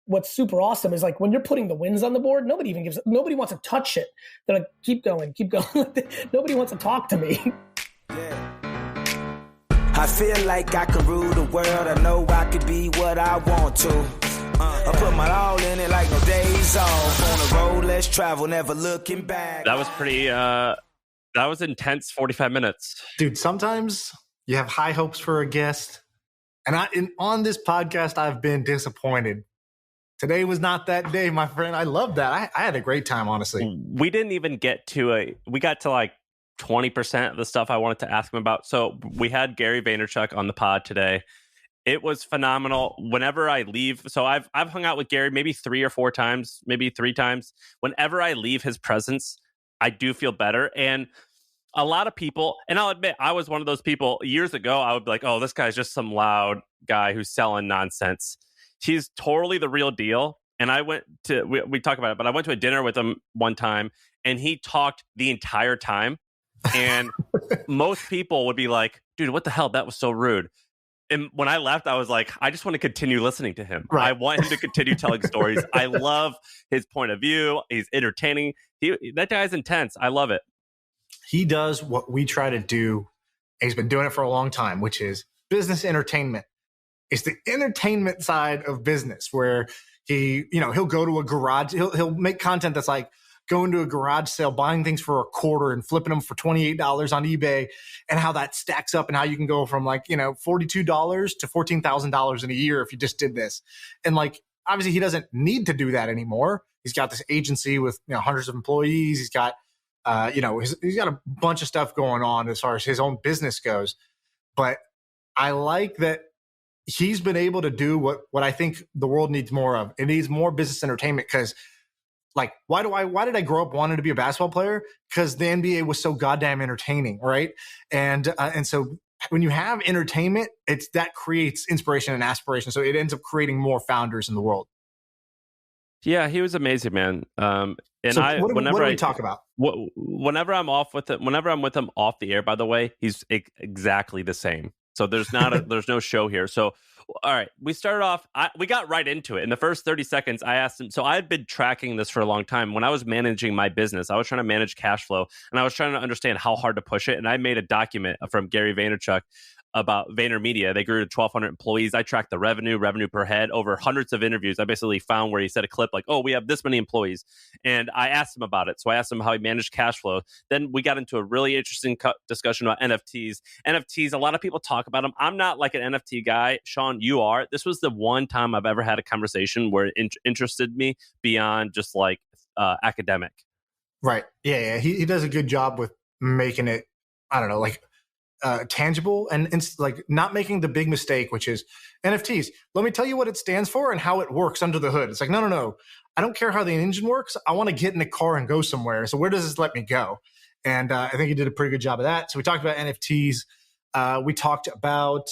what's super awesome is like when you're putting the wins on the board, nobody wants to touch it. They're like, keep going. Nobody wants to talk to me. I feel like I could rule the world. I know I could be what I want to. I put my all in it like no days off. On the road, let's travel, never looking back. That was pretty, that was intense 45 minutes. Dude, sometimes you have high hopes for a guest. And on this podcast, I've been disappointed. Today was not that day, my friend. I love that. I had a great time, honestly. We didn't even get to we got to like 20% of the stuff I wanted to ask him about. So we had Gary Vaynerchuk on the pod today. It was phenomenal. Whenever I leave, so I've hung out with Gary maybe 3 or 4 times, maybe 3 times. Whenever I leave his presence, I do feel better. And a lot of people, and I'll admit, I was one of those people years ago. I would be like, oh, this guy's just some loud guy who's selling nonsense. He's totally the real deal. And I went to, we talk about it, but I went to a dinner with him one time and he talked the entire time. And most people would be like, dude, what the hell? That was so rude. And when I left, I was like, I just want to continue listening to him. Right. I want him to continue telling stories. I love his point of view. He's entertaining. That guy's intense. I love it. He does what we try to do. He's been doing it for a long time, which is business entertainment. It's the entertainment side of business where he'll go to a garage. He'll make content that's like going to a garage sale, buying things for $0.25 and flipping them for $28 on eBay, and how that stacks up and how you can go from like, $42 to $14,000 in a year if you just did this. And like, obviously he doesn't need to do that anymore. He's got this agency with hundreds of employees. He's got he's got a bunch of stuff going on as far as his own business goes. But I like that he's been able to do what I think the world needs more of. It needs more business entertainment because, like, why did I grow up wanting to be a basketball player? Because the NBA was so goddamn entertaining, right? And so when you have entertainment, that creates inspiration and aspiration. So it ends up creating more founders in the world. Yeah, he was amazing, man. And so what do we talk about? Whenever I'm with him off the air, by the way, he's exactly the same. So there's no show here. So, all right, we started off, we got right into it. In the first 30 seconds, I asked him, so I've been tracking this for a long time. When I was managing my business, I was trying to manage cash flow and I was trying to understand how hard to push it. And I made a document from Gary Vaynerchuk about VaynerMedia. They grew to 1,200 employees. I tracked the revenue per head over hundreds of interviews. I basically found where he said a clip like, oh, we have this many employees. And I asked him about it. So I asked him how he managed cash flow. Then we got into a really interesting discussion about NFTs. NFTs, a lot of people talk about them. I'm not like an NFT guy. Shaan, you are. This was the one time I've ever had a conversation where it interested me beyond just like academic. Right. Yeah. He does a good job with making it, I don't know, like, tangible and like not making the big mistake, which is NFTs. Let me tell you what it stands for and how it works under the hood. It's like, no. I don't care how the engine works. I want to get in a car and go somewhere. So where does this let me go? And I think he did a pretty good job of that. So we talked about NFTs. We talked about,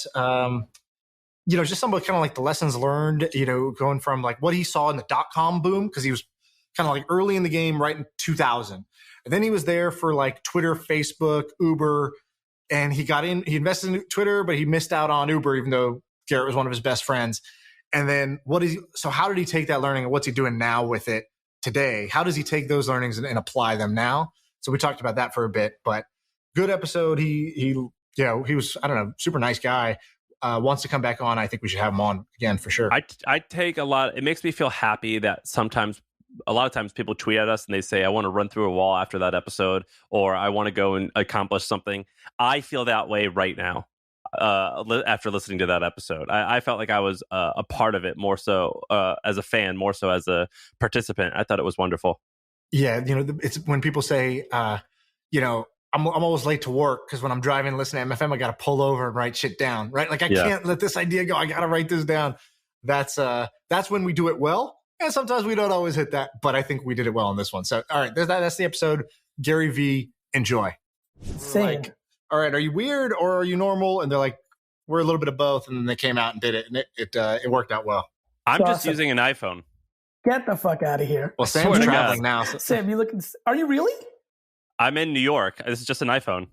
just some of kind of like the lessons learned, going from like what he saw in the .com boom, because he was kind of like early in the game, right in 2000. And then he was there for like Twitter, Facebook, Uber. And he invested in Twitter, but he missed out on Uber, even though Garrett was one of his best friends. And then how did he take that learning and what's he doing now with it today? How does he take those learnings and apply them now? So we talked about that for a bit, but good episode. He was, I don't know, super nice guy. Wants to come back on. I think we should have him on again for sure. I take a lot. It makes me feel happy that a lot of times people tweet at us and they say, I want to run through a wall after that episode, or I want to go and accomplish something. I feel that way right now after listening to that episode. I felt like I was a part of it more so as a fan, more so as a participant. I thought it was wonderful. Yeah. It's when people say, I'm always late to work because when I'm driving and listening to MFM, I got to pull over and write shit down, right? Like I can't let this idea go. I got to write this down. That's when we do it well. And sometimes we don't always hit that, but I think we did it well on this one. So, all right, that's the episode. Gary V, enjoy. Same. Like, all right, are you weird or are you normal? And they're like, we're a little bit of both. And then they came out and did it, and it worked out well. I'm just using an iPhone. Get the fuck out of here. Well, Sam's traveling now. So. Sam, you looking? Are you really? I'm in New York. This is just an iPhone.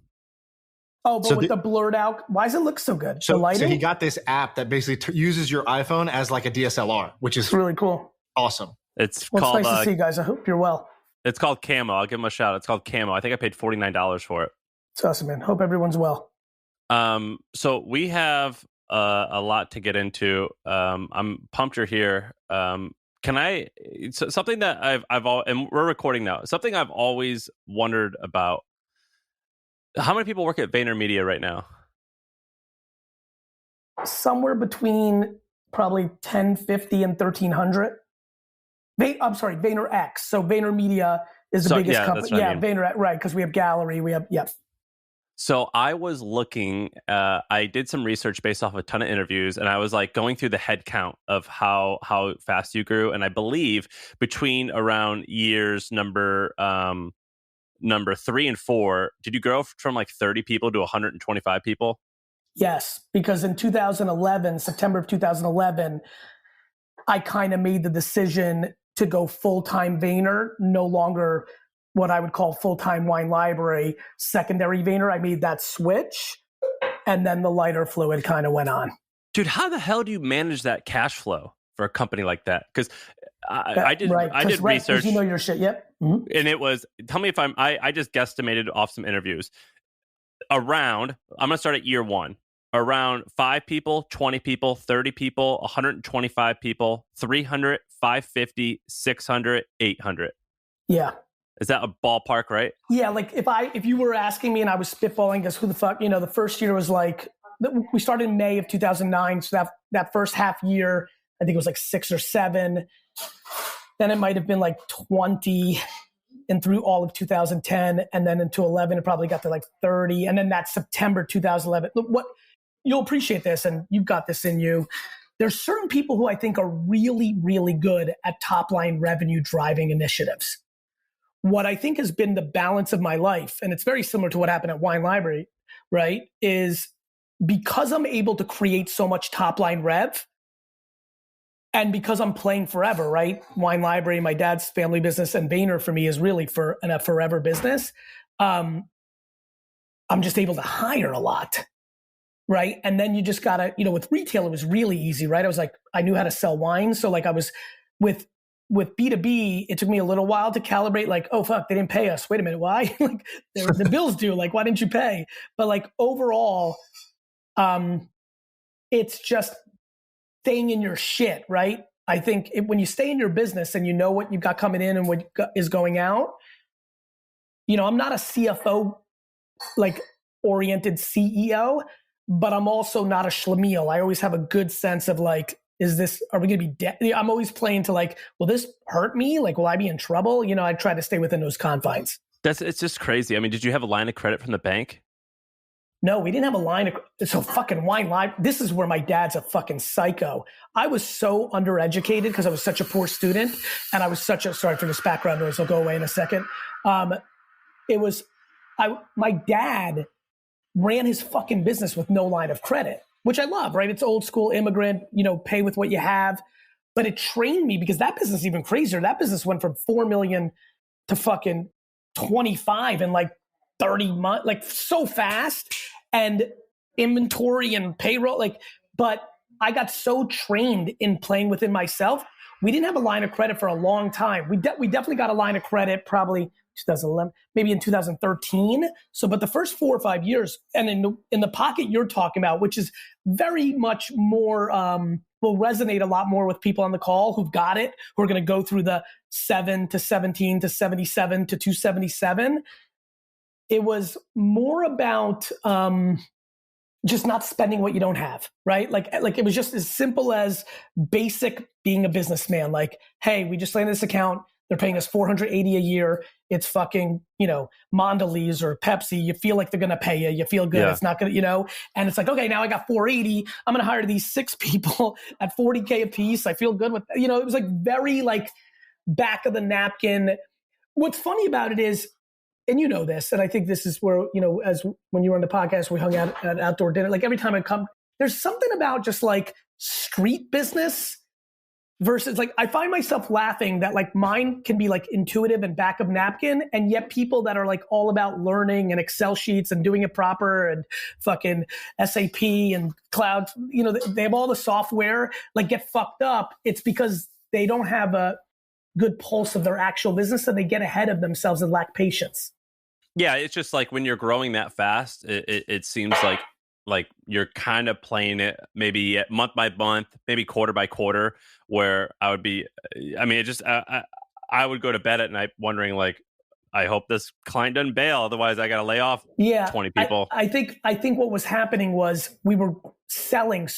Oh, but with the blurred out, why does it look so good? So he got this app that basically uses your iPhone as like a DSLR, which is really cool. awesome. It's Well, called. it's nice to see you guys. I hope you're well. It's called Camo. I'll give them a shout. It's called Camo. I think I paid $49 for it. It's awesome, man. Hope everyone's well. So we have a lot to get into. I'm pumped you're here. Can I? Something that I've and we're recording now. Something I've always wondered about. How many people work at VaynerMedia right now? Somewhere between probably 1050 and 1300. I'm sorry, VaynerX. So VaynerMedia is the biggest company. Yeah, VaynerX, right? Because we have Gallery. We have So I was looking, I did some research based off a ton of interviews, and I was like going through the head count of how fast you grew. And I believe between around years number 3 and 4, did you grow from like 30 people to 125 people? Yes, because in 2011, September of 2011, I kind of made the decision to go full-time Vayner, no longer what I would call full-time Wine Library, secondary Vayner. I made that switch, and then the lighter fluid kind of went on. Dude, how the hell do you manage that cash flow for a company like that? Because I did research. You know your shit, yep. Mm-hmm. And it was, tell me if I just guesstimated off some interviews. I'm going to start at year 1. Around 5 people, 20 people, 30 people, 125 people, 300, 550, 600, 800. Yeah. Is that a ballpark, right? Yeah, like if you were asking me and I was spitballing, guess who the fuck, the first year was like, we started in May of 2009. So that first half year, I think it was like 6 or 7. Then it might have been like 20 and through all of 2010. And then into 11, it probably got to like 30. And then that September 2011, you'll appreciate this, and you've got this in you. There's certain people who I think are really, really good at top-line revenue driving initiatives. What I think has been the balance of my life, and it's very similar to what happened at Wine Library, right, is because I'm able to create so much top-line rev, and because I'm playing forever, right? Wine Library, my dad's family business, and Vayner for me is really a forever business. I'm just able to hire a lot. Right. And then you just gotta, with retail, it was really easy, right? I was like, I knew how to sell wine. So like I was with B2B, it took me a little while to calibrate, like, oh fuck, they didn't pay us. Wait a minute, why? Like the bills due, like, why didn't you pay? But like overall, it's just staying in your shit, right? I think when you stay in your business and you know what you've got coming in and what is going out, I'm not a CFO like oriented CEO, but I'm also not a schlemiel. I always have a good sense of like, are we going to be dead? I'm always playing to like, will this hurt me? Like, will I be in trouble? I try to stay within those confines. It's just crazy. I mean, did you have a line of credit from the bank? No, we didn't have a line of, so fucking Wine Library. This is where my dad's a fucking psycho. I was so undereducated because I was such a poor student. And I was sorry for this background noise, I'll go away in a second. My dad ran his fucking business with no line of credit, which I love, right? It's old school immigrant, pay with what you have. But it trained me because that business is even crazier. That business went from 4 million to fucking 25 in like 30 months, like so fast, and inventory and payroll. But I got so trained in playing within myself. We didn't have a line of credit for a long time. We definitely got a line of credit probably 2011, maybe in 2013. So, but the first 4 or 5 years, and in the pocket you're talking about, which is very much more, will resonate a lot more with people on the call who've got it, who are going to go through the 7 to 17 to 77 to 277. It was more about just not spending what you don't have, right? Like it was just as simple as basic being a businessman. Like, hey, we just landed this account. They're paying us $480 a year. It's fucking, Mondelez or Pepsi. You feel like they're going to pay you. You feel good. Yeah. It's not going to, and it's like, okay, now I got $480. I'm going to hire these 6 people at $40K a piece. I feel good with, it was like very like back of the napkin. What's funny about it is, and you know this, and I think this is where, as when you were on the podcast, we hung out at outdoor dinner, like every time I come, there's something about just like street business versus like, I find myself laughing that like mine can be like intuitive and back of napkin. And yet people that are like all about learning and Excel sheets and doing it proper and fucking SAP and cloud, they have all the software, like get fucked up. It's because they don't have a good pulse of their actual business, and they get ahead of themselves and lack patience. Yeah, it's just like when you're growing that fast, it seems like you're kind of playing it maybe month by month, maybe quarter by quarter, where I would be, I mean, it just, I would go to bed at night wondering like, I hope this client doesn't bail. Otherwise I got to lay off 20 people. I think what was happening was we were selling.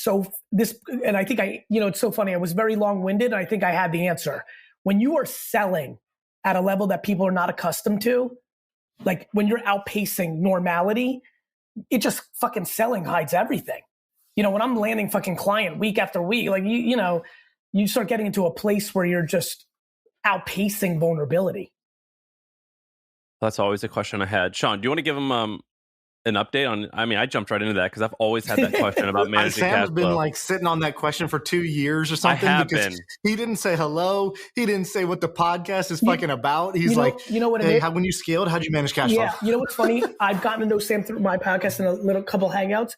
And I think it's so funny. I was very long-winded. And I think I had the answer. When you are selling at a level that people are not accustomed to, like when you're outpacing normality, it just fucking selling hides everything. When I'm landing fucking client week after week, like, you start getting into a place where you're just outpacing vulnerability. That's always a question I had. Shaan, do you want to give him an update on? I mean, I jumped right into that because I've always had that question about managing cash flow. Sam's been like sitting on that question for 2 years or something. He didn't say hello. He didn't say what the podcast is fucking about. He's what hey, when you scaled, how'd you manage cash flow? Yeah, you know what's funny? I've gotten to know Sam through my podcast and a little couple hangouts.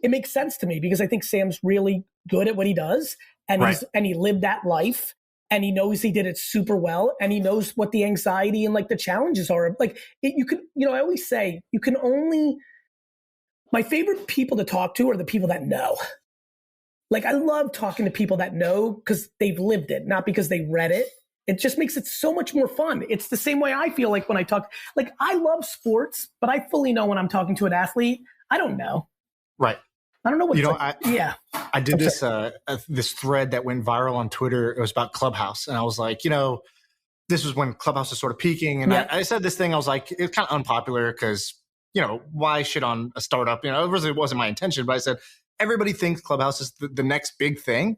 It makes sense to me because I think Sam's really good at what he does, and he lived that life. And he knows he did it super well, and he knows what the anxiety and like the challenges are. Like I always say, my favorite people to talk to are the people that know. Like I love talking to people that know because they've lived it, not because they read it. It just makes it so much more fun. It's the same way I feel like when I talk, like I love sports, but I fully know when I'm talking to an athlete, I don't know. Right. I don't know what I did this thread that went viral on Twitter. It was about Clubhouse. And I was like, this was when Clubhouse was sort of peaking. And I said this thing, I was like, it's kind of unpopular because, why shit on a startup? It really wasn't my intention, but I said, everybody thinks Clubhouse is the next big thing.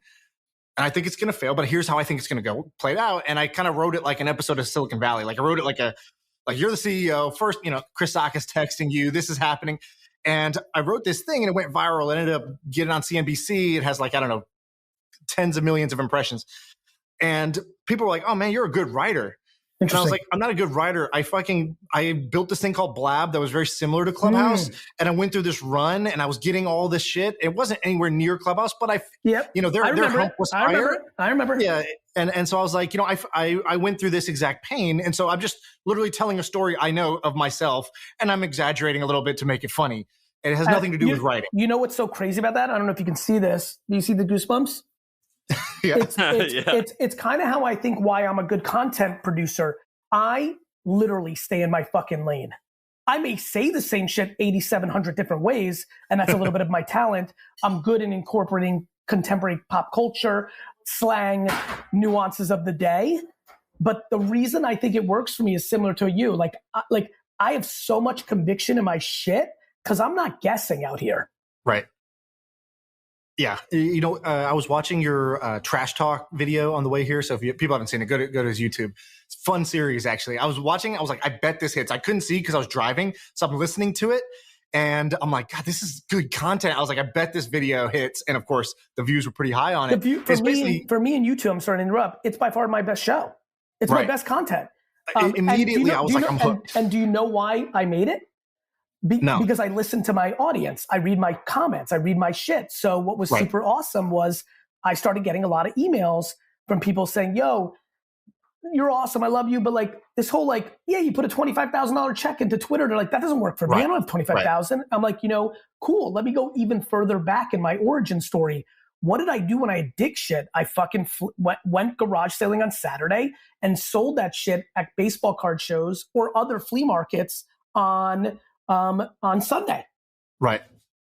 And I think it's going to fail, but here's how I think it's going to go play it out. And I kind of wrote it like an episode of Silicon Valley. Like I wrote it like you're the CEO first, Chris Sock is texting you, this is happening. And I wrote this thing and it went viral. It ended up getting on CNBC. It has like, I don't know, tens of millions of impressions. And people were like, oh man, you're a good writer. And I was like, I'm not a good writer. I built this thing called Blab that was very similar to Clubhouse. And I went through this run and I was getting all this shit. It wasn't anywhere near Clubhouse, but their hump was higher. I remember. Yeah. And so I was like, I went through this exact pain. And so I'm just literally telling a story I know of myself, and I'm exaggerating a little bit to make it funny. And it has nothing to do with writing. You know what's so crazy about that? I don't know if you can see this. Do you see the goosebumps? Yeah. It's kind of how I think why I'm a good content producer. I literally stay in my fucking lane. I may say the same shit 8,700 different ways, and that's a little bit of my talent. I'm good in incorporating contemporary pop culture, slang, nuances of the day. But the reason I think it works for me is similar to you. Like I have so much conviction in my shit because I'm not guessing out here. Right. Yeah. I was watching your trash talk video on the way here. So if people haven't seen it, go to his YouTube. It's a fun series, actually. I was watching. I was like, I bet this hits. I couldn't see because I was driving. So I'm listening to it. And I'm like, God, this is good content. I was like, I bet this video hits. And of course, the views were pretty high on it. For me and you two, I'm sorry to interrupt. It's by far my best show. It's my best content. Immediately, I was like, I'm hooked. And do you know why I made it? No. Because I listen to my audience. I read my comments. I read my shit. So what was super awesome was I started getting a lot of emails from people saying, yo, you're awesome. I love you. But like this whole you put a $25,000 check into Twitter. They're like, that doesn't work for me. I don't have 25,000. I'm like, cool. Let me go even further back in my origin story. What did I do when I had dick shit? I fucking went garage sailing on Saturday and sold that shit at baseball card shows or other flea markets on Sunday. Right.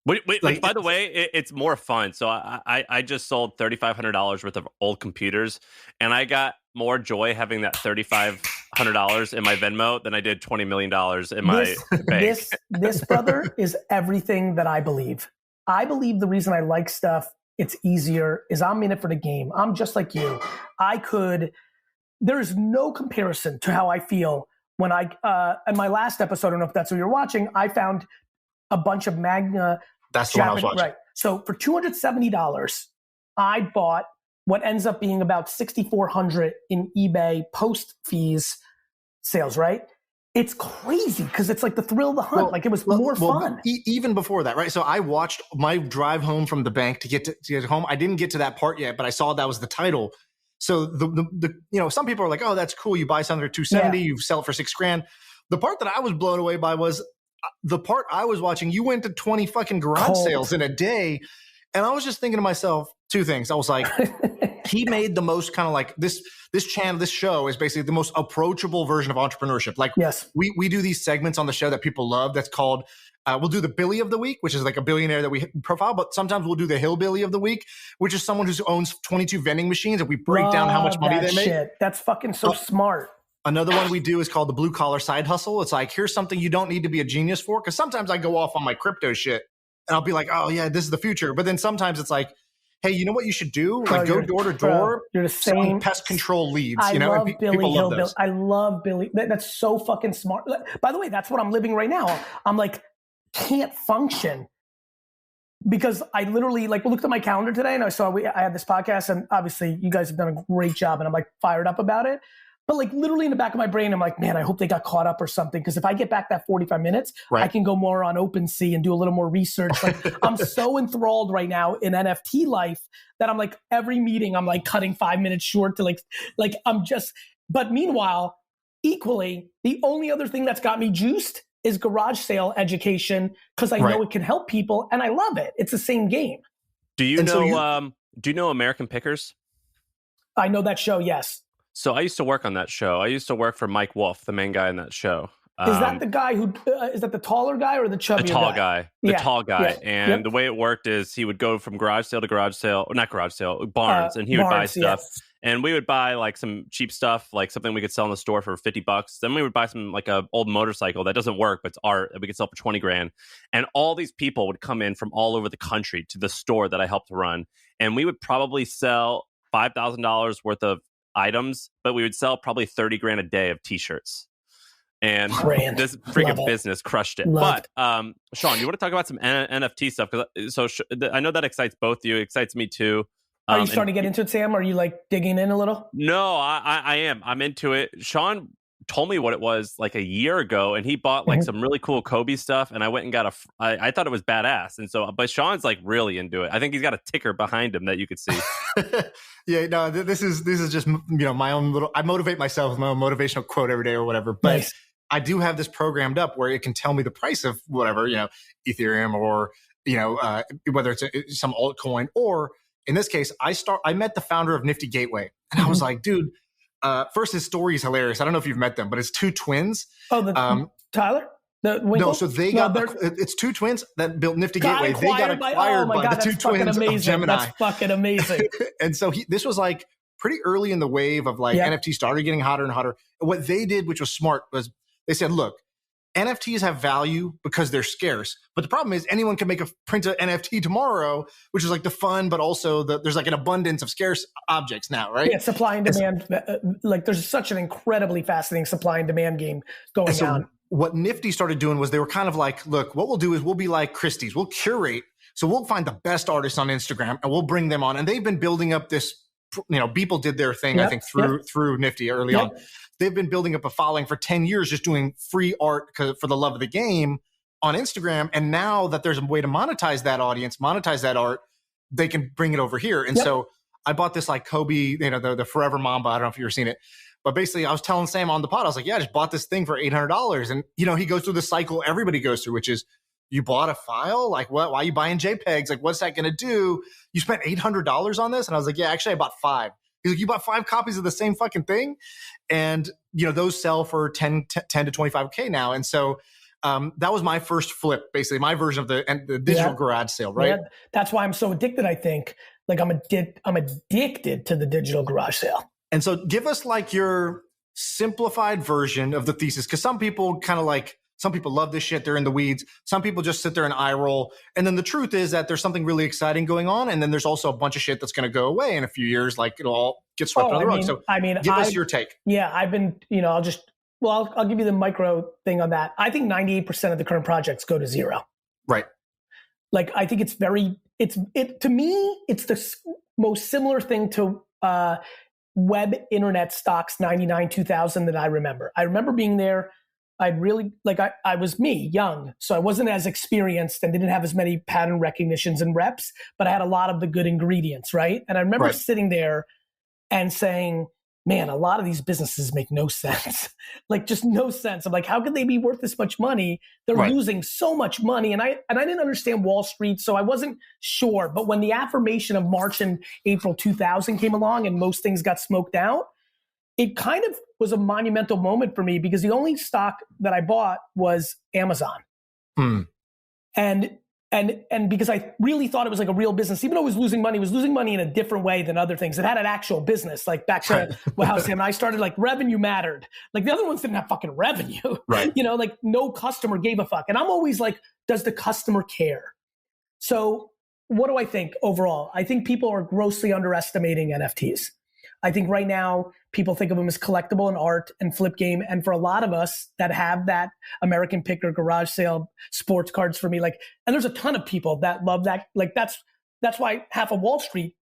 Wait, by the way, it's more fun. So I just sold $3,500 worth of old computers, and I got more joy having that $3,500 in my Venmo than I did $20 million in my bank. This brother is everything that I believe. I believe the reason I like stuff, it's easier, is I'm in it for the game. I'm just like you. There is no comparison to how I feel when in my last episode, I don't know if that's what you're watching, I found a bunch of Magna. That's the one I was watching. Right. So for $270, I bought what ends up being about $6,400 in eBay post fees sales, right? It's crazy because it's like the thrill of the hunt. It was more fun. Even before that, right? So I watched my drive home from the bank to get home. I didn't get to that part yet, but I saw that was the title. So the some people are like, oh, that's cool. You buy something for $270, you sell it for $6,000. The part that I was blown away by was the part I was watching. You went to 20 fucking garage sales in a day. And I was just thinking to myself, two things. I was like, he made the most kind of like this channel, this show is basically the most approachable version of entrepreneurship. Like we do these segments on the show that people love. That's called, we'll do the Billy of the Week, which is like a billionaire that we profile, but sometimes we'll do the Hillbilly of the Week, which is someone who owns 22 vending machines and we break down how much money they make. That's fucking so smart. Another one we do is called the Blue Collar Side Hustle. It's like, here's something you don't need to be a genius for. Cause sometimes I go off on my crypto shit and I'll be like, oh yeah, this is the future. But then sometimes it's like, hey, you know what you should do? Like go door to door. You're the same. Pest control leads. I love Billy love those. I love Billy. That's so fucking smart. By the way, that's what I'm living right now. I'm like, can't function because I literally like looked at my calendar today and I saw I had this podcast and obviously you guys have done a great job and I'm like fired up about it. But like literally in the back of my brain, I'm like, man, I hope they got caught up or something. Because if I get back that 45 minutes, I can go more on OpenSea and do a little more research. Like I'm so enthralled right now in NFT life that I'm like every meeting, I'm like cutting 5 minutes short to like I'm just. But meanwhile, equally, the only other thing that's got me juiced is garage sale education because I know it can help people and I love it. It's the same game. Do you know American Pickers? I know that show. Yes. So I used to work on that show. I used to work for Mike Wolf, the main guy in that show. Is that the guy who, is that the taller guy or the chubbier guy? The tall guy. Yeah. And the way it worked is he would go from garage sale to garage sale, or not garage sale, barns, and he would buy stuff. Yes. And we would buy like some cheap stuff, like something we could sell in the store for $50. Then we would buy some like a old motorcycle that doesn't work, but it's art that we could sell for $20,000. And all these people would come in from all over the country to the store that I helped run. And we would probably sell $5,000 worth of items, but we would sell probably $30,000 a day of t-shirts. And this freaking business crushed it. But Shaan, you want to talk about some NFT stuff? Because I know that excites both of you. It excites me too. Are you starting to get into it, Sam? Are you like digging in a little? No, I am. I'm into it. Shaan told me what it was like a year ago, and he bought like some really cool Kobe stuff, and I went and got I thought it was badass, and so but Shawn's like really into it. I think he's got a ticker behind him that you could see. Yeah, no, this is just my own little. I motivate myself with my own motivational quote every day or whatever, but. Nice. I do have this programmed up where it can tell me the price of whatever, Ethereum or, whether it's some altcoin, or in this case, I met the founder of Nifty Gateway and I was like, dude, first his story is hilarious. I don't know if you've met them, but it's two twins. Oh, Tyler? No, so they it's two twins that built Nifty Gateway. They got acquired by the two twins of Gemini. That's fucking amazing. And so this was like pretty early in the wave of like NFT started getting hotter and hotter. And what they did, which was smart, was they said, look, NFTs have value because they're scarce. But the problem is anyone can print an NFT tomorrow, which is like the fun, but also there's like an abundance of scarce objects now, right? Yeah, supply and demand. Like there's such an incredibly fascinating supply and demand game going on. What Nifty started doing was they were kind of like, look, what we'll do is we'll be like Christie's. We'll curate. So we'll find the best artists on Instagram and we'll bring them on. And they've been building up this, Beeple did their thing, I think, through Nifty early on. They've been building up a following for 10 years, just doing free art for the love of the game on Instagram. And now that there's a way to monetize that audience, monetize that art, they can bring it over here. And so I bought this like Kobe, the Forever Mamba. I don't know if you've ever seen it. But basically, I was telling Sam on the pod, I was like, I just bought this thing for $800. And, he goes through the cycle everybody goes through, which is you bought a file? Like, what? Why are you buying JPEGs? Like, what's that going to do? You spent $800 on this? And I was like, yeah, actually, I bought 5. He's like, you bought 5 copies of the same fucking thing? And, those sell for 10 to 25K now. And so that was my first flip, basically, my version of the digital garage sale, right? Yeah. That's why I'm so addicted, I think. Like, I'm addicted to the digital garage sale. And so give us like your simplified version of the thesis. Because some people some people love this shit. They're in the weeds. Some people just sit there and eye roll. And then the truth is that there's something really exciting going on. And then there's also a bunch of shit that's going to go away in a few years. Like it'll all get swept under the rug. So give us your take. Yeah, I've been, I'll give you the micro thing on that. I think 98% of the current projects go to zero. Right. Like, I think to me, it's the most similar thing to web internet stocks 99, 2000 that I remember. I remember being there. I was young, so I wasn't as experienced and didn't have as many pattern recognitions and reps, but I had a lot of the good ingredients, right? And I remember sitting there and saying, man, a lot of these businesses make no sense. Like just no sense. I'm like, how could they be worth this much money? They're losing so much money. And I didn't understand Wall Street, so I wasn't sure. But when the affirmation of March and April 2000 came along and most things got smoked out, it kind of was a monumental moment for me because the only stock that I bought was Amazon. And because I really thought it was like a real business, even though it was losing money in a different way than other things. It had an actual business, like back to how Sam and I started, like revenue mattered. Like the other ones didn't have fucking revenue, you know, like no customer gave a fuck. And I'm always like, does the customer care? So what do I think overall? I think people are grossly underestimating NFTs. I think right now people think of them as collectible and art and flip game. And for a lot of us that have that American Picker, garage sale, sports cards for me, like, and there's a ton of people that love that. Like that's why half of Wall Street,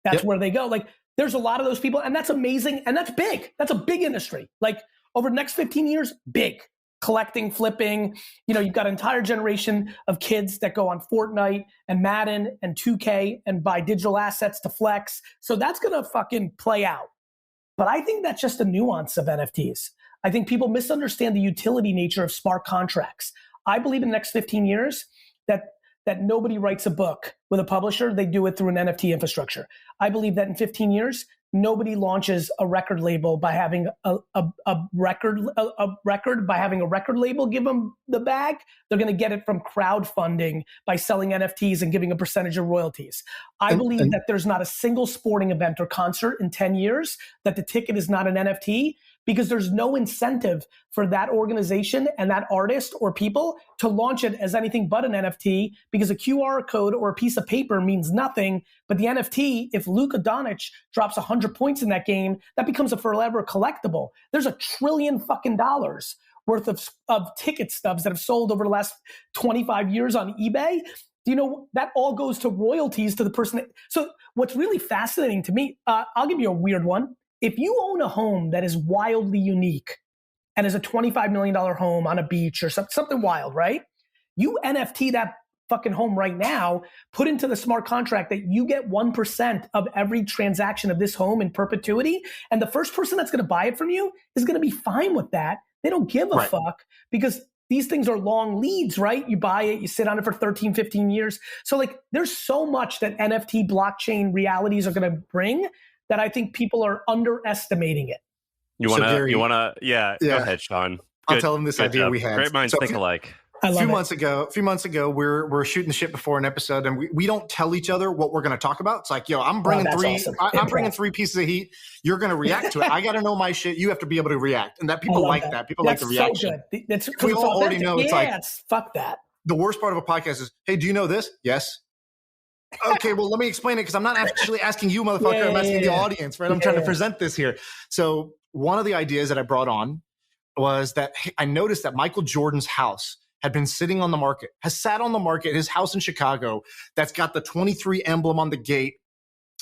that's where they go. Like there's a lot of those people and that's amazing. And that's big. That's a big industry. Like over the next 15 years, big. Collecting, flipping, you know, you've got an entire generation of kids that go on Fortnite and Madden and 2K and buy digital assets to flex. So that's going to fucking play out. But I think that's just a nuance of NFTs. I think people misunderstand the utility nature of smart contracts. I believe in the next 15 years that nobody writes a book with a publisher. They do it through an NFT infrastructure. I believe that in 15 years, nobody launches a record label by having a record label give them the bag. They're going to get it from crowdfunding by selling NFTs and giving a percentage of royalties. I believe that there's not a single sporting event or concert in 10 years that the ticket is not an NFT because there's no incentive for that organization and that artist or people to launch it as anything but an NFT because a QR code or a piece of paper means nothing. But the NFT, if Luka Doncic drops 100 points in that game, that becomes a forever collectible. There's $1 trillion fucking worth of ticket stubs that have sold over the last 25 years on eBay. You know, that all goes to royalties to the person. So what's really fascinating to me, I'll give you a weird one. If you own a home that is wildly unique and is a $25 million home on a beach or something wild, right? You NFT that fucking home right now, put into the smart contract that you get 1% of every transaction of this home in perpetuity. And the first person that's going to buy it from you is going to be fine with that. They don't give a fuck because these things are long leads, right? You buy it, you sit on it for 13, 15 years. So like there's so much that NFT blockchain realities are going to bring that I think people are underestimating it. You want to, go ahead, Shaan. I'll tell them this idea we had. Great minds think alike. A few months ago, we're shooting the shit before an episode, and we don't tell each other what we're going to talk about. It's like, yo, I'm bringing I'm bringing 3 pieces of heat. You're going to react to it. I got to know my shit. You have to be able to react, and that people like that. People like the reaction. So good. We all already know. It's like fuck that. The worst part of a podcast is, hey, do you know this? Yes. Okay, well, let me explain it because I'm not actually asking you, motherfucker. I'm asking the audience, right? I'm trying to present this here. So one of the ideas that I brought on was that I noticed that Michael Jordan's house had been sitting on the market, has sat on the market, his house in Chicago that's got the 23 emblem on the gate.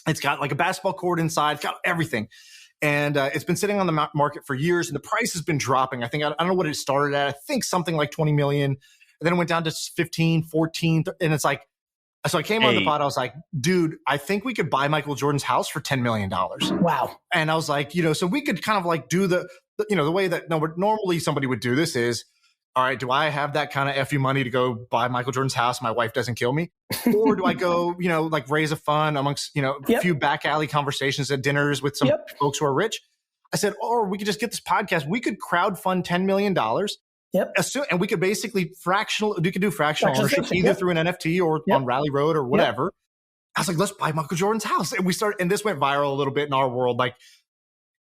It's got like a basketball court inside. It's got everything. And it's been sitting on the market for years, and the price has been dropping. I think, I don't know what it started at. I think something like 20 million. And then it went down to 15, 14. And it's like, so I came on the pod. I was like, dude, I think we could buy Michael Jordan's house for $10 million. Wow. And I was like, so we could kind of like do the way that normally somebody would do this is, all right, do I have that kind of FU money to go buy Michael Jordan's house? My wife doesn't kill me. Or do I go, like raise a fund amongst, a few back alley conversations at dinners with some folks who are rich? I said, or we could just get this podcast. We could crowdfund $10 million. Yep. And we could basically fractional ownership either through an NFT or on Rally Road or whatever. Yep. I was like, let's buy Michael Jordan's house. And this went viral a little bit in our world. Like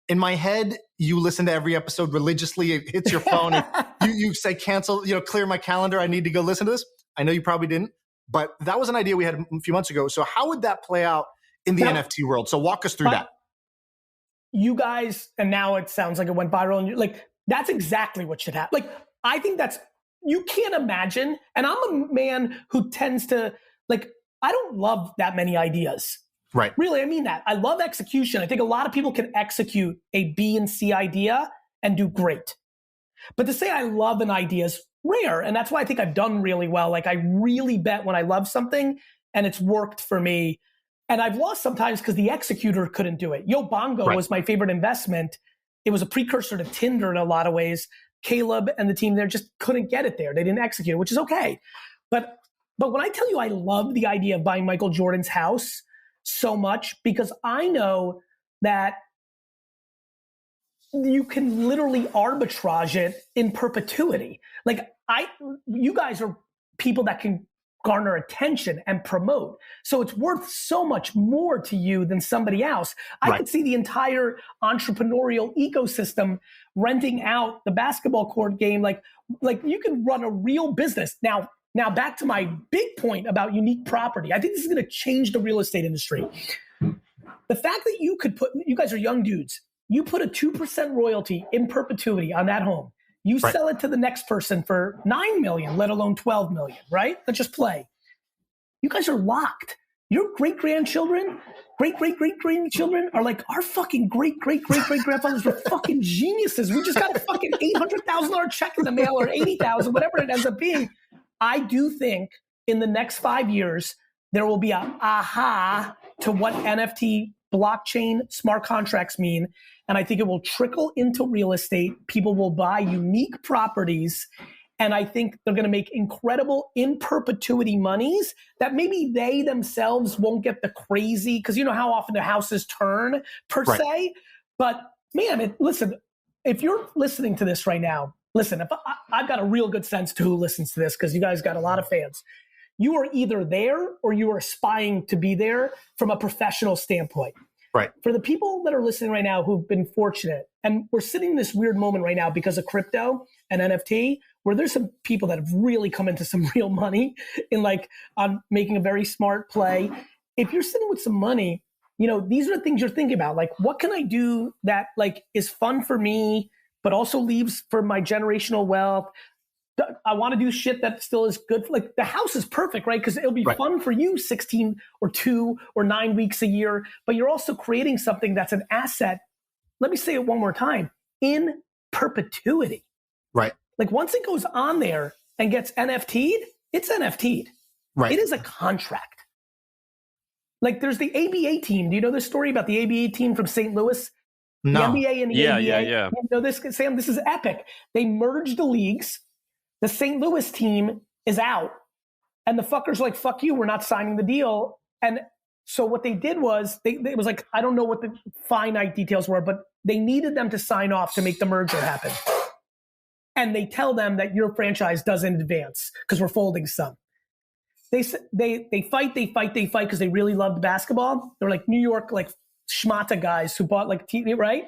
in my head, you listen to every episode religiously. It hits your phone and you say, cancel, clear my calendar. I need to go listen to this. I know you probably didn't, but that was an idea we had a few months ago. So how would that play out in the NFT world? So walk us through that. You guys, and now it sounds like it went viral and you're like, that's exactly what should happen. Like, I think you can't imagine. And I'm a man who tends to I don't love that many ideas. Right. Really, I mean that. I love execution. I think a lot of people can execute a B and C idea and do great. But to say I love an idea is rare. And that's why I think I've done really well. Like I really bet when I love something and it's worked for me. And I've lost sometimes because the executor couldn't do it. Yo Bongo was my favorite investment. It was a precursor to Tinder in a lot of ways. Caleb and the team there just couldn't get it there. They didn't execute, which is okay. But when I tell you I love the idea of buying Michael Jordan's house so much, because I know that you can literally arbitrage it in perpetuity. Like you guys are people that can garner attention and promote. So it's worth so much more to you than somebody else. I could see the entire entrepreneurial ecosystem renting out the basketball court game. Like you can run a real business. Now back to my big point about unique property. I think this is going to change the real estate industry. The fact that you guys are young dudes, you put a 2% royalty in perpetuity on that home. You sell it to the next person for $9 million, let alone $12 million, right? Let's just play. You guys are locked. Your great-grandchildren are like, our fucking great-great-great-great-grandfathers were fucking geniuses. We just got a fucking $800,000 check in the mail or $80,000, whatever it ends up being. I do think in the next 5 years, there will be a aha to what NFT, blockchain, smart contracts mean. And I think it will trickle into real estate. People will buy unique properties. And I think they're going to make incredible in perpetuity monies that maybe they themselves won't get the crazy, because you know how often the houses turn per se. But man, listen, if you're listening to this right now, listen, I've got a real good sense to who listens to this, because you guys got a lot of fans. You are either there or you are aspiring to be there from a professional standpoint. Right. For the people that are listening right now who've been fortunate, and we're sitting in this weird moment right now because of crypto and NFT, where there's some people that have really come into some real money in on making a very smart play. If you're sitting with some money, these are the things you're thinking about. Like, what can I do that is fun for me, but also leaves for my generational wealth? I want to do shit that still is good. Like, the house is perfect, right? Because it'll be fun for you 16 or 2 or 9 weeks a year, but you're also creating something that's an asset. Let me say it one more time: in perpetuity. Right. Like, once it goes on there and gets NFT'd, it's NFT'd. Right. It is a contract. Like, there's the ABA team. Do you know this story about the ABA team from St. Louis? No. The NBA and the ABA. Yeah. You know this, Sam? This is epic. They merged the leagues. The St. Louis team is out, and the fuckers like, fuck you, we're not signing the deal. And so what they did was, it was like, I don't know what the finite details were, but they needed them to sign off to make the merger happen. And they tell them that your franchise doesn't advance because we're folding some. They fight because they really loved basketball. They're like New York, schmata guys who bought TV, right?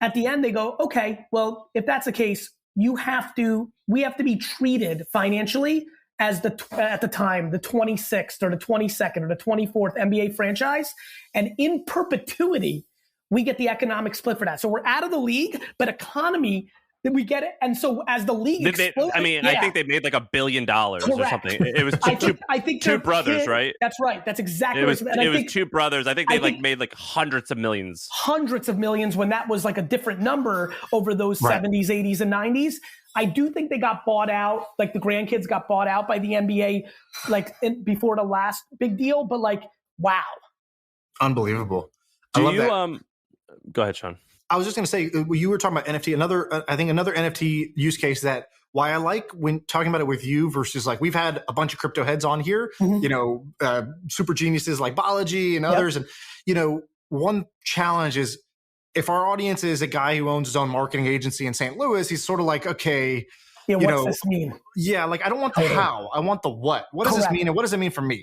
At the end, they go, okay, well, if that's the case, we have to be treated financially as at the time, the 26th or the 22nd or the 24th NBA franchise. And in perpetuity, we get the economic split for that. So we're out of the league, but economy, we get it. And so as the league exploded, I think they made $1 billion or something. It was two brothers, right? That's right. That's exactly it was. It was two brothers. I think they made hundreds of millions. Hundreds of millions when that was a different number over those 70s, 80s, and 90s. I do think they got bought out. The grandkids got bought out by the NBA before the last big deal. But wow. Unbelievable. Go ahead, Shaan. I was just going to say, you were talking about NFT. I think another NFT use case that why I like when talking about it with you versus we've had a bunch of crypto heads on here, super geniuses like Balaji and others. And, one challenge is if our audience is a guy who owns his own marketing agency in St. Louis, he's sort of okay. Yeah, what's this mean? Yeah, I don't want the how, I want the what. What does this mean, and what does it mean for me?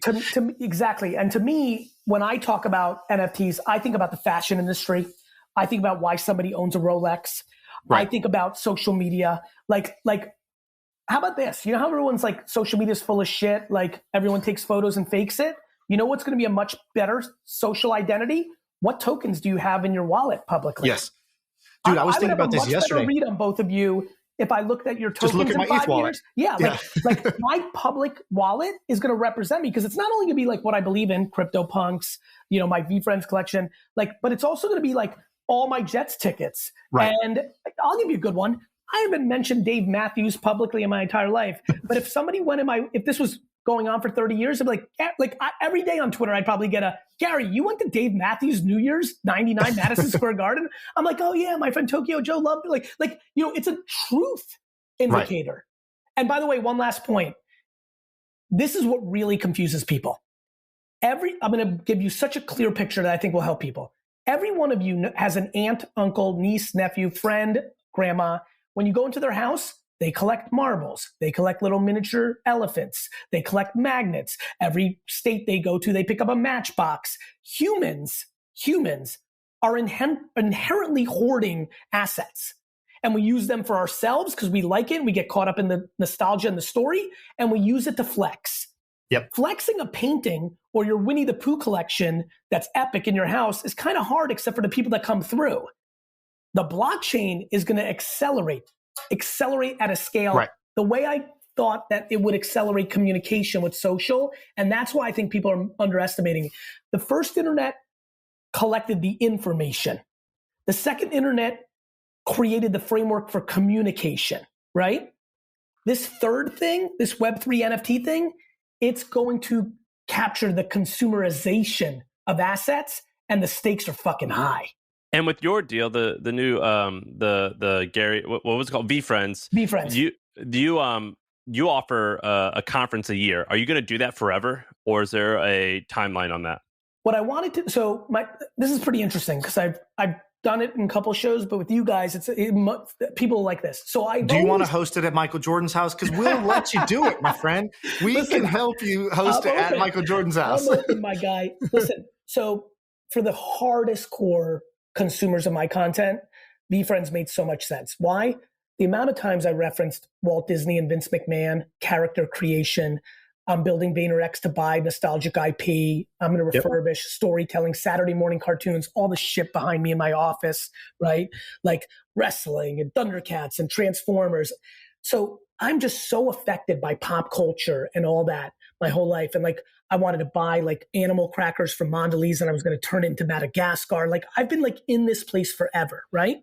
Exactly. And to me, when I talk about NFTs, I think about the fashion industry. I think about why somebody owns a Rolex. Right. I think about social media. How about this? You know how everyone's social media is full of shit? Everyone takes photos and fakes it. You know what's going to be a much better social identity? What tokens do you have in your wallet publicly? Yes. Dude, I was thinking about this yesterday. I would have a much better read on both of you if I looked at your tokens in 5 years. Yeah. My public wallet is going to represent me, because it's not only going to be what I believe in, CryptoPunks, my VeeFriends collection, but it's also going to be all my Jets tickets. Right. And I'll give you a good one. I haven't mentioned Dave Matthews publicly in my entire life, but if somebody went if this was going on for 30 years. I'd be every day on Twitter, I'd probably get Gary, you went to Dave Matthews New Year's 99 Madison Square Garden. I'm like, oh yeah, my friend Tokyo Joe loved it. It's a truth indicator. Right. And by the way, one last point. This is what really confuses people. I'm going to give you such a clear picture that I think will help people. Every one of you has an aunt, uncle, niece, nephew, friend, grandma. When you go into their house, they collect marbles. They collect little miniature elephants. They collect magnets. Every state they go to, they pick up a matchbox. Humans are inherently hoarding assets. And we use them for ourselves because we like it. And we get caught up in the nostalgia and the story. And we use it to flex. Yep. Flexing a painting or your Winnie the Pooh collection that's epic in your house is kind of hard, except for the people that come through. The blockchain is going to accelerate at a scale right. The way I thought that it would accelerate communication with social. And that's why I think people are underestimating it. The first internet collected the information. The second internet created the framework for communication, right? This third thing, this Web3 NFT thing, it's going to capture the consumerization of assets, and the stakes are fucking high. And with your deal, the new the Gary, what was it called? VeeFriends. VeeFriends. You offer a conference a year. Are you going to do that forever, or is there a timeline on that? What I wanted to, this is pretty interesting because I've done it in a couple shows, but with you guys, people like this. So do you want to host it at Michael Jordan's house? Because we'll let you do it, my friend. We can help you host it at Michael Jordan's house. I'm open, my guy. Listen, so for the hardest core consumers of my content, VeeFriends made so much sense. Why? The amount of times I referenced Walt Disney and Vince McMahon, character creation. I'm building VaynerX to buy nostalgic IP. I'm going to refurbish storytelling, Saturday morning cartoons, all the shit behind me in my office, right? Like wrestling and Thundercats and Transformers. So I'm just so affected by pop culture and all that my whole life. And I wanted to buy animal crackers from Mondelez and I was going to turn it into Madagascar. I've been in this place forever, right?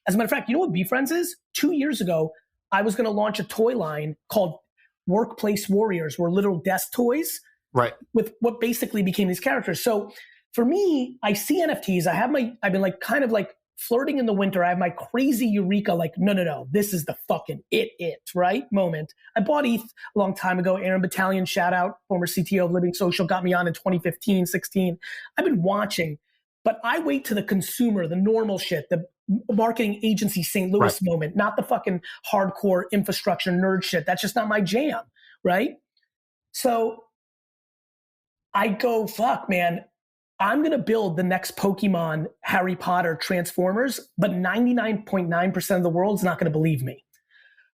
As a matter of fact, you know what VeeFriends is? 2 years ago, I was going to launch a toy line called Workplace Warriors, were little desk toys, right? With what basically became these characters. So for me, I see NFTs. I've been kind of flirting in the winter. I have my crazy eureka, no, this is the fucking it, right? Moment. I bought ETH a long time ago. Aaron Battalion, shout out, former CTO of Living Social, got me on in 2015, 16. I've been watching, but I wait to the consumer, the normal shit, the marketing agency St. Louis moment, not the fucking hardcore infrastructure nerd shit. That's just not my jam, right? So I go, fuck, man, I'm going to build the next Pokemon, Harry Potter, Transformers, but 99.9% of the world's not going to believe me.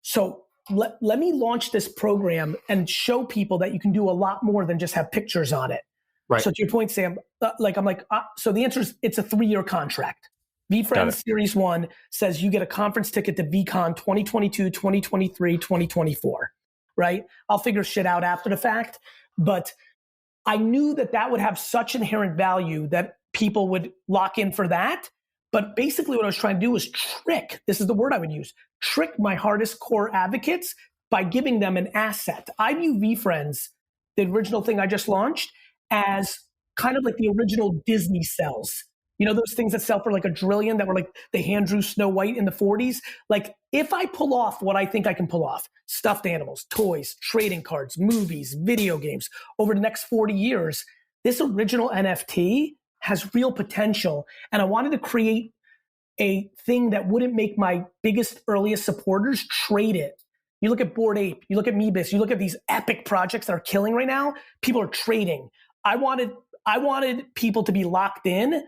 So let me launch this program and show people that you can do a lot more than just have pictures on it. Right. So to your point, Sam, so the answer is it's a 3-year contract. VeeFriends Series 1 says you get a conference ticket to VeeCon 2022, 2023, 2024, right? I'll figure shit out after the fact, but I knew that would have such inherent value that people would lock in for that. But basically what I was trying to do was this is the word I would use, trick my hardest core advocates by giving them an asset. I view VeeFriends, the original thing I just launched, as kind of like the original Disney cells. You know, those things that sell for $1 trillion that were they hand drew Snow White in the 40s. If I pull off what I think I can pull off, stuffed animals, toys, trading cards, movies, video games, over the next 40 years, this original NFT has real potential. And I wanted to create a thing that wouldn't make my biggest, earliest supporters trade it. You look at Bored Ape, you look at Meebus, you look at these epic projects that are killing right now, people are trading. I wanted people to be locked in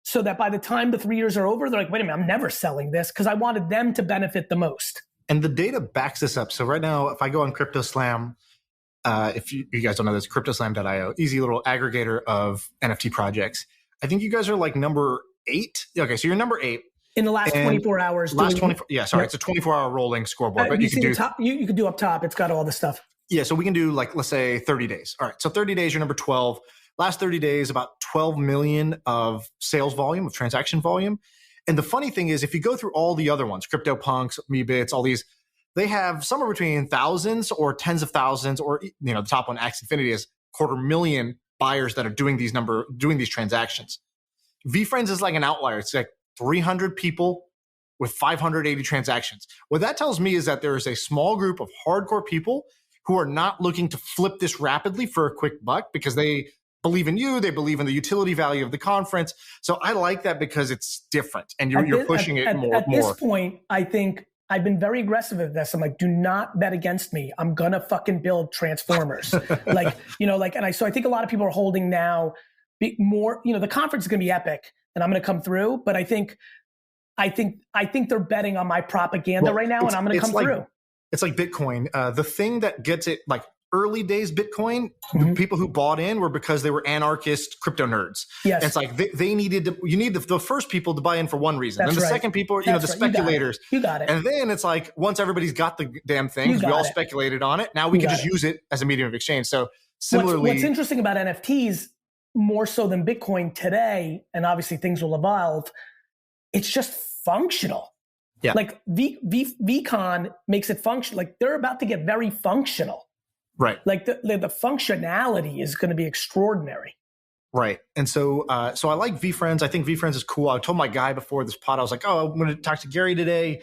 so that by the time the 3 years are over, they're like, wait a minute, I'm never selling this, because I wanted them to benefit the most. And the data backs this up. So right now, if I go on CryptoSlam, if you guys don't know this, CryptoSlam.io, easy little aggregator of NFT projects. I think you guys are number 8. Okay, so you're number 8. In the last 24 hours. Last 24, yeah, sorry, it's a 24-hour rolling scoreboard. But you can do you can do up top. It's got all the stuff. Yeah, so we can do let's say 30 days. All right, so 30 days, you're number 12. Last 30 days, about 12 million of sales volume, of transaction volume. And the funny thing is, if you go through all the other ones, CryptoPunks, Meebits, all these, they have somewhere between thousands or tens of thousands, or the top one, X Infinity, is 250,000 buyers that are doing these transactions. VeeFriends is like an outlier. It's like 300 people with 580 transactions. What that tells me is that there is a small group of hardcore people who are not looking to flip this rapidly for a quick buck because they believe in you, they believe in the utility value of the conference. So I like that because it's different and you're pushing it more. At this point, I think I've been very aggressive at this. I'm like, do not bet against me. I'm gonna fucking build Transformers. So I think a lot of people are holding now more, the conference is gonna be epic and I'm gonna come through, but I think they're betting on my propaganda right now, and I'm going to come through. It's like Bitcoin. The thing that gets it, like early days Bitcoin, the people who bought in were because they were anarchist crypto nerds. Yes. And it's like they needed to. You need the first people to buy in for one reason, and the second people, the speculators. You got it. And then it's like once everybody's got the damn thing, we all speculated on it. Now we can just use it as a medium of exchange. So similarly, what's interesting about NFTs more so than Bitcoin today, and obviously things will evolve. It's just functional. Yeah. Like VeeCon makes it functional. Like they're about to get very functional. Right. Like the functionality is going to be extraordinary. Right. And so I like VeeFriends. I think VeeFriends is cool. I told my guy before this pod, I was like, I'm going to talk to Gary today.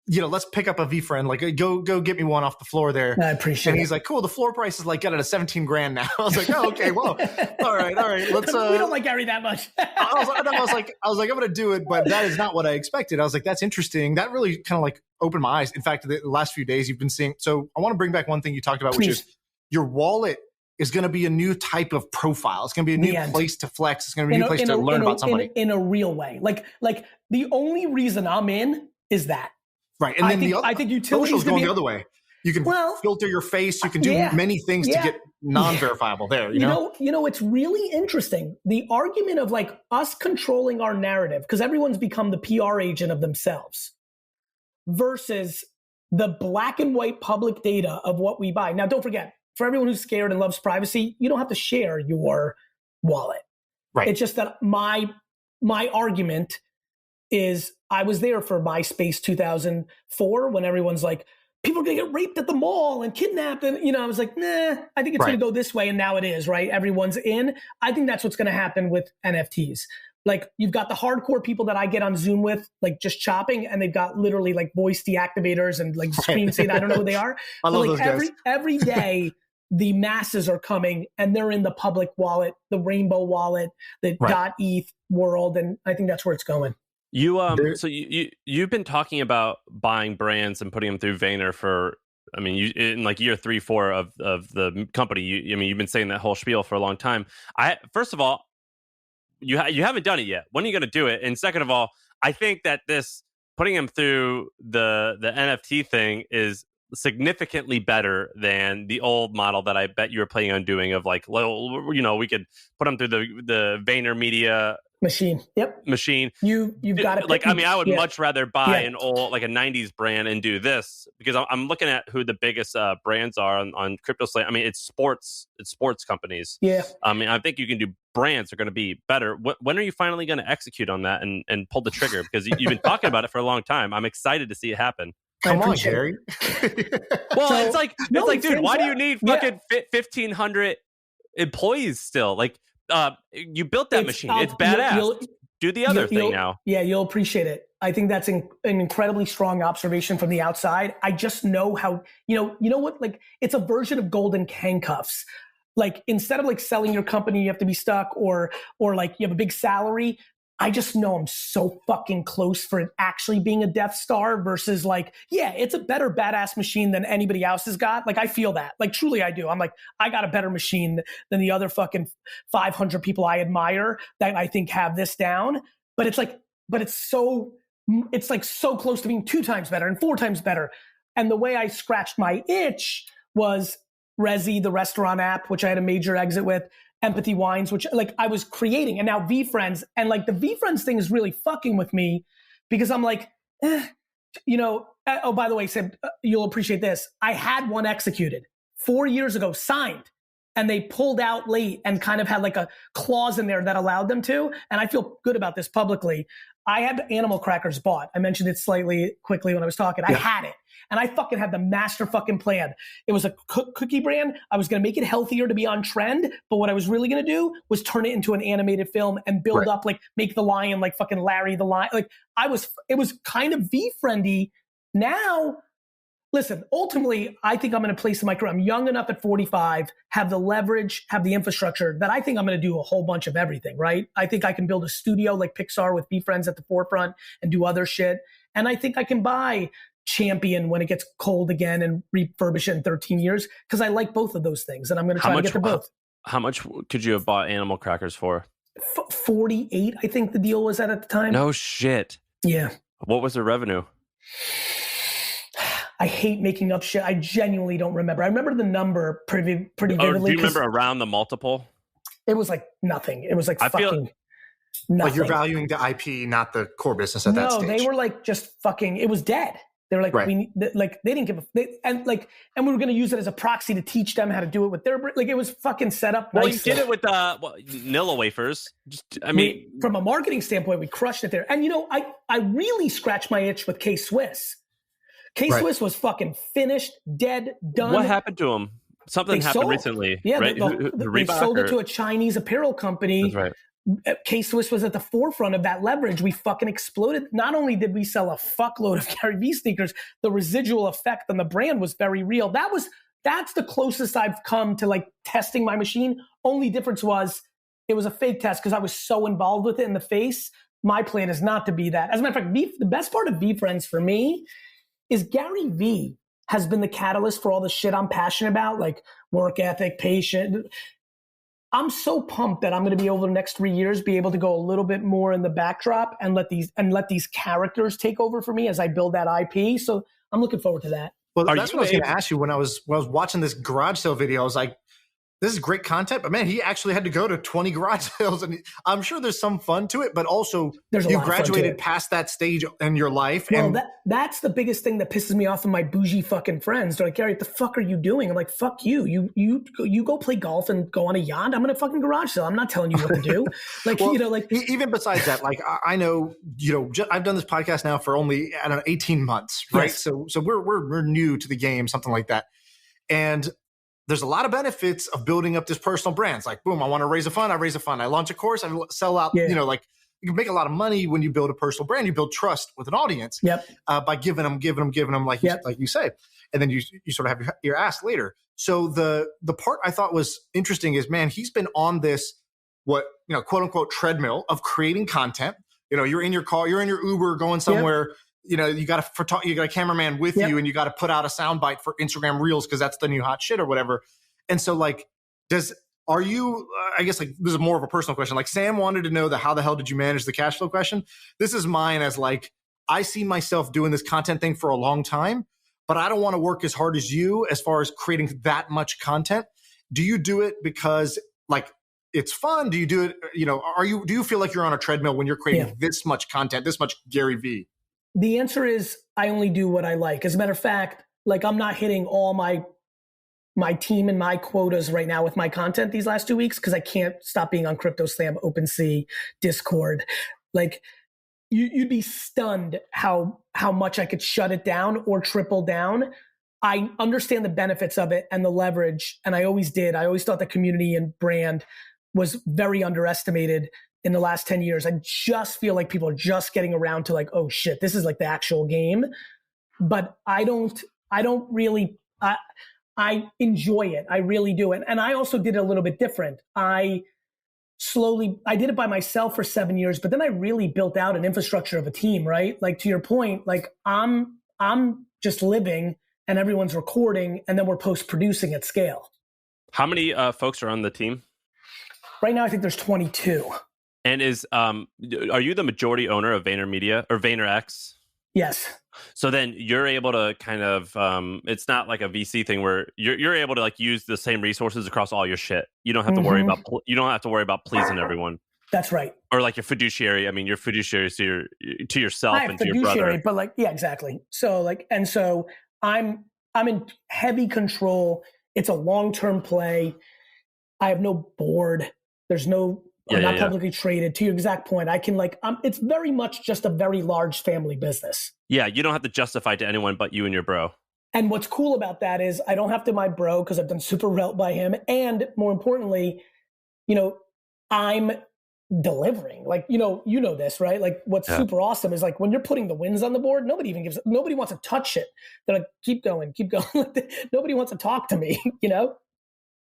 Let's pick up a VeeFriend. Like go get me one off the floor there. I appreciate it. And he's like, cool. The floor price is like got it at $17,000 now. I was like, oh, okay, well, all right. Let's. We don't like Gary that much. I was like, I'm going to do it, but that is not what I expected. I was like, that's interesting. That really kind of like opened my eyes. In fact, the last few days you've been seeing. So I want to bring back one thing you talked about, which is your wallet is going to be a new type of profile. It's going to be a new place to flex. It's going to be a new place to learn about somebody in a real way. Like the only reason I'm in is that. Right. And I think utility is going the other way. You can filter your face. You can do many things to get non-verifiable there. You know, it's really interesting. The argument of like us controlling our narrative, because everyone's become the PR agent of themselves, versus the black and white public data of what we buy. Now, don't forget, for everyone who's scared and loves privacy, you don't have to share your wallet. Right. It's just that my argument is I was there for MySpace 2004 when everyone's like, people are going to get raped at the mall and kidnapped. And, I was like, nah, I think it's going to go this way. And now it is, right? Everyone's in. I think that's what's going to happen with NFTs. Like you've got the hardcore people that I get on Zoom with, like just chopping, and they've got literally like voice deactivators and like screen saying, I don't know who they are. I love those guys. Every day, the masses are coming and they're in the public wallet, the rainbow wallet, the .eth world. And I think that's where it's going. You've been talking about buying brands and putting them through Vayner for, in like year 3-4 of the company. You've been saying that whole spiel for a long time. First of all, you haven't done it yet. When are you going to do it? And second of all, I think that this putting them through the NFT thing is significantly better than the old model that I bet you were planning on doing of like, we could put them through the Vayner Media machine. Yep. Machine. You've got it. I would much rather buy an old, like a 90s brand and do this, because I'm looking at who the biggest brands are on Crypto Slate. It's sports companies. Yeah. I think you can do brands are going to be better. When are you finally going to execute on that and pull the trigger? Because you've been talking about it for a long time. I'm excited to see it happen. Come on, Gary. Well, it's like, dude, why do you need fucking 1,500 employees still? Like, you built that machine. It's badass. Do the other thing now. Yeah, you'll appreciate it. I think that's an incredibly strong observation from the outside. I just know how, you know what? Like, it's a version of golden handcuffs. Like, instead of like selling your company, you have to be stuck, or like you have a big salary. I just know I'm so fucking close for it actually being a Death Star versus like, it's a better badass machine than anybody else has got. Like, I feel that. Like, truly I do. I'm like, I got a better machine than the other fucking 500 people I admire that I think have this down. But it's like so close to being 2 times better and 4 times better. And the way I scratched my itch was Resi, the restaurant app, which I had a major exit with. Empathy Wines, which like I was creating, and now VeeFriends, and like the VeeFriends thing is really fucking with me because I'm like, oh, by the way, Sim, you'll appreciate this. I had one executed 4 years ago, signed, and they pulled out late and kind of had like a clause in there that allowed them to. And I feel good about this publicly. I had animal crackers bought. I mentioned it slightly quickly when I was talking. I had it. And I fucking had the master fucking plan. It was a cookie brand. I was going to make it healthier to be on trend. But what I was really going to do was turn it into an animated film and build up, like make the lion like fucking Larry the Lion. Like it was kind of V-friendly. Now, listen, ultimately, I think I'm in a place in my career. I'm young enough at 45, have the leverage, have the infrastructure that I think I'm going to do a whole bunch of everything, right? I think I can build a studio like Pixar with VeeFriends at the forefront and do other shit. And I think I can buy Champion when it gets cold again and refurbish it in 13 years because I like both of those things. And I'm going to try to get to both. How much could you have bought animal crackers for? 48, I think the deal was at the time. No shit. Yeah. What was the revenue? I hate making up shit. I genuinely don't remember. I remember the number pretty vividly. Do you remember around the multiple? It was like nothing. It was like fucking nothing. Like you're valuing the IP, not the core business at that stage. No, they were like just fucking. It was dead. They were like, they didn't give and we were going to use it as a proxy to teach them how to do it with their, like it was fucking set up. Well, nicely. You did it with Nilla wafers. From a marketing standpoint, we crushed it there. And I really scratched my itch with K-Swiss. K-Swiss was fucking finished, dead, done. What happened to them? Something happened recently. Yeah, right? They sold it to a Chinese apparel company. That's right. K-Swiss was at the forefront of that leverage. We fucking exploded. Not only did we sell a fuckload of Gary Vee sneakers, the residual effect on the brand was very real. That's the closest I've come to like testing my machine. Only difference was it was a fake test because I was so involved with it in the face. My plan is not to be that. As a matter of fact, the best part of VeeFriends for me is Gary Vee has been the catalyst for all the shit I'm passionate about, like work ethic, patient. I'm so pumped that I'm going to be over the next 3 years, be able to go a little bit more in the backdrop and let these characters take over for me as I build that IP. So I'm looking forward to that. Well, that's what I was going to ask you when I was watching this garage sale video. I was like, this is great content, but man, he actually had to go to 20 garage sales, and I'm sure there's some fun to it, but also you graduated past that stage in your life. Well, that's the biggest thing that pisses me off of my bougie fucking friends. They're like, Gary, what the fuck are you doing? I'm like, fuck you. You go play golf and go on a yacht. I'm in a fucking garage sale. I'm not telling you what to do. Like, well, even besides that, like I know, I've done this podcast now for only 18 months, right? Yes. So we're new to the game, something like that, and there's a lot of benefits of building up this personal brand. It's like, boom, I want to raise a fund. I raise a fund. I launch a course. I sell out. Yeah. Like you can make a lot of money when you build a personal brand. You build trust with an audience by giving them, like you say. And then you sort of have your ask later. So the part I thought was interesting is, man, he's been on this, quote unquote treadmill of creating content. You're in your car, you're in your Uber going somewhere. Yep. You got a cameraman with you, and you got to put out a soundbite for Instagram Reels because that's the new hot shit or whatever. And so, like, are you? I guess like this is more of a personal question. Like Sam wanted to know how the hell did you manage the cash flow question? This is mine as like I see myself doing this content thing for a long time, but I don't want to work as hard as you as far as creating that much content. Do you do it because like it's fun? Do you do it? Do you feel like you're on a treadmill when you're creating this much content, this much Gary Vee? The answer is I only do what I like. As a matter of fact, like I'm not hitting all my team and my quotas right now with my content these last 2 weeks because I can't stop being on CryptoSlam, OpenSea, Discord. Like you'd be stunned how much I could shut it down or triple down. I understand the benefits of it and the leverage, and I always did. I always thought the community and brand was very underestimated in the last 10 years. I just feel like people are just getting around to like, oh shit, this is like the actual game. But I don't really, I enjoy it. I really do. And I also did it a little bit different. I did it by myself for 7 years, but then I really built out an infrastructure of a team, right? Like to your point, like I'm just living and everyone's recording and then we're post-producing at scale. How many folks are on the team? Right now, I think there's 22. And are you the majority owner of VaynerMedia or VaynerX? Yes. So then you're able to kind of, it's not like a VC thing where you're able to like use the same resources across all your shit. You don't have to worry about pleasing everyone. That's right. Or like your fiduciary. I mean, your fiduciary to yourself and to your brother. But like, yeah, exactly. So like, and so I'm in heavy control. It's a long-term play. I have no board. There's no or not publicly traded. To your exact point, I can it's very much just a very large family business. Yeah, you don't have to justify to anyone but you and your bro. And what's cool about that is I don't have to my bro because I've done super well by him. And more importantly, I'm delivering. You know this, right? What's super awesome is when you're putting the wins on the board, nobody wants to touch it. They're like, keep going. Nobody wants to talk to me,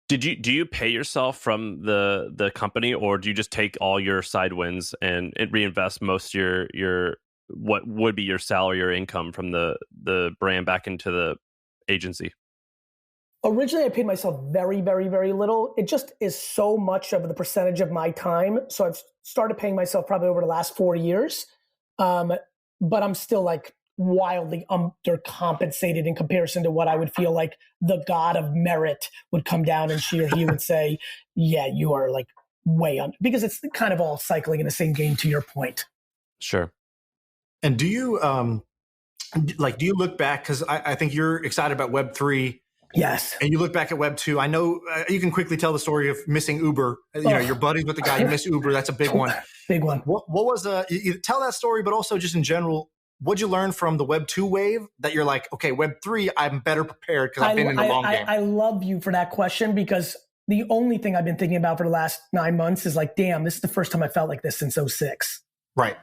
Do you pay yourself from the company, or do you just take all your side wins and reinvest most of your what would be your salary or income from the brand back into the agency? Originally, I paid myself very, very, very little. It just is so much of the percentage of my time. So I've started paying myself probably over the last 4 years. But I'm still wildly undercompensated in comparison to what I would feel like the god of merit would come down and he would say, yeah, you are way under, because it's kind of all cycling in the same game, to your point. Sure. And do you do you look back, because I think you're excited about Web3. Yes. And you look back at Web2. I know you can quickly tell the story of missing Uber. You're buddies with the guy, you miss Uber. That's a big one. Big one. What was you tell that story, but also just in general, what'd you learn from the Web2 wave that you're like, okay, Web3, I'm better prepared because I've been in the long game? I love you for that question, because the only thing I've been thinking about for the last 9 months is damn, this is the first time I felt like this since 2006. Right.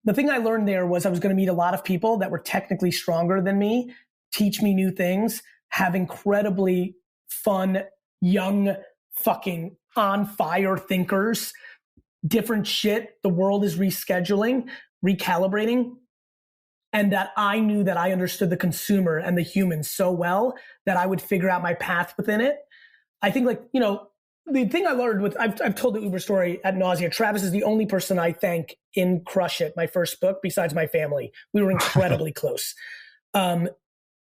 The thing I learned there was I was going to meet a lot of people that were technically stronger than me, teach me new things, have incredibly fun, young, fucking on fire thinkers, different shit. The world is rescheduling, recalibrating. And that I knew that I understood the consumer and the human so well that I would figure out my path within it. I think the thing I learned with, I've told the Uber story ad nauseam. Travis is the only person I thank in Crush It, my first book, besides my family. We were incredibly close.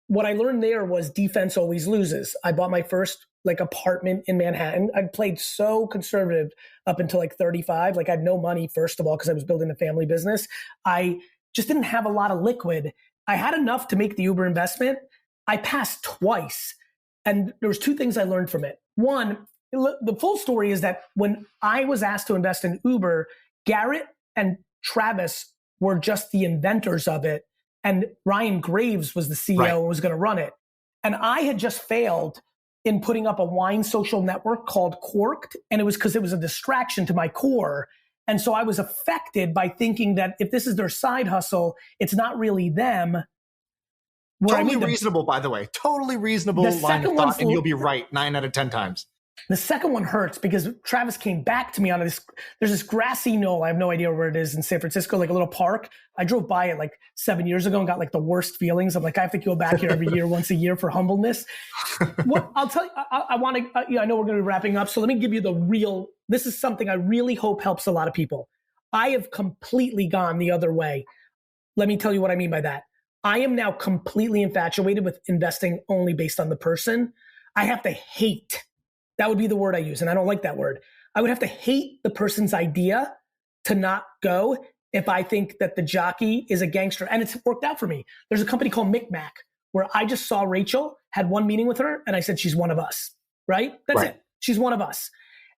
What I learned there was defense always loses. I bought my first apartment in Manhattan. I played so conservative up until 35. I had no money, first of all, because I was building the family business. I just didn't have a lot of liquid. I had enough to make the Uber investment. I passed twice. And there was 2 things I learned from it. One, the full story is that when I was asked to invest in Uber, Garrett and Travis were just the inventors of it. And Ryan Graves was the CEO and was going to run it. And I had just failed in putting up a wine social network called Corked. And it was because it was a distraction to my core. And so I was affected by thinking that if this is their side hustle, it's not really them. Totally reasonable, by the way. Totally reasonable line of thought, and you'll be right 9 out of 10 times. The second one hurts because Travis came back to me on this. There's this grassy knoll. I have no idea where it is in San Francisco, a little park. I drove by it 7 years ago and got the worst feelings. I'm I have to go back here every year, once a year for humbleness. What I'll tell you, I want to, I know we're going to be wrapping up. So let me give you this is something I really hope helps a lot of people. I have completely gone the other way. Let me tell you what I mean by that. I am now completely infatuated with investing only based on the person. I have to hate. That would be the word I use, and I don't like that word. I would have to hate the person's idea to not go if I think that the jockey is a gangster. And it's worked out for me. There's a company called Micmac where I just saw Rachel, had one meeting with her, and I said, she's one of us, right? That's it. She's one of us.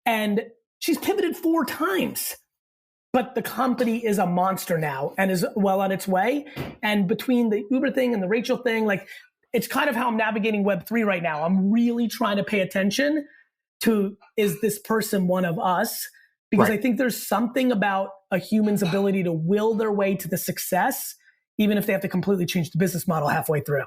And she's pivoted 4 times. But the company is a monster now and is well on its way. And between the Uber thing and the Rachel thing, it's kind of how I'm navigating Web3 right now. I'm really trying to pay attention to, is this person one of us? Because I think there's something about a human's ability to will their way to the success, even if they have to completely change the business model halfway through.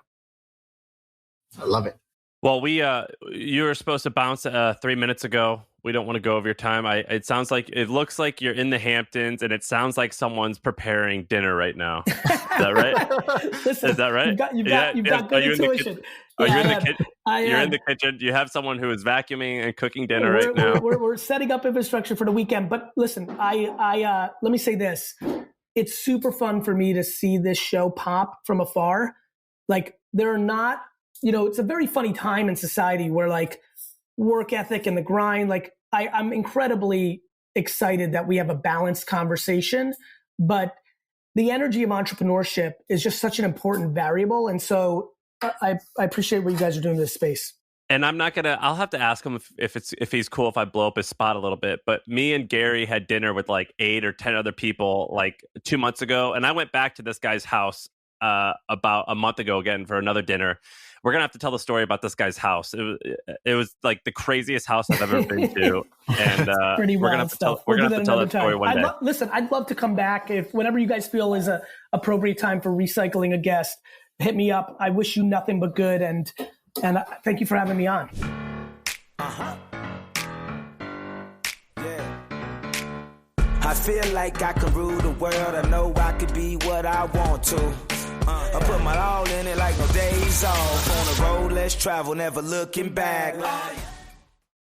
I love it. Well, you were supposed to bounce 3 minutes ago. We don't want to go over your time. It looks like you're in the Hamptons, and it sounds like someone's preparing dinner right now. Is that right? Listen, is that right? You've got good intuition. Are you in the kitchen? You're in the kitchen. You have someone who is vacuuming and cooking dinner right now. We're setting up infrastructure for the weekend. But listen, let me say this. It's super fun for me to see this show pop from afar. There are not, it's a very funny time in society where work ethic and the grind, I'm incredibly excited that we have a balanced conversation, but the energy of entrepreneurship is just such an important variable. And so I appreciate what you guys are doing in this space. And I'll have to ask him if he's cool if I blow up his spot a little bit. But me and Gary had dinner with like 8 or 10 other people like 2 months ago. And I went back to this guy's house about a month ago again for another dinner. We're going to have to tell the story about this guy's house. It was like the craziest house I've ever been to. And pretty we're going to have to tell that story one day. Listen, I'd love to come back if whenever you guys feel is a appropriate time for recycling a guest, hit me up. I wish you nothing but good. And thank you for having me on. Yeah. I feel like I can rule the world. I know I could be what I want to. I put my all in it like no days off. On the road, let's travel, never looking back.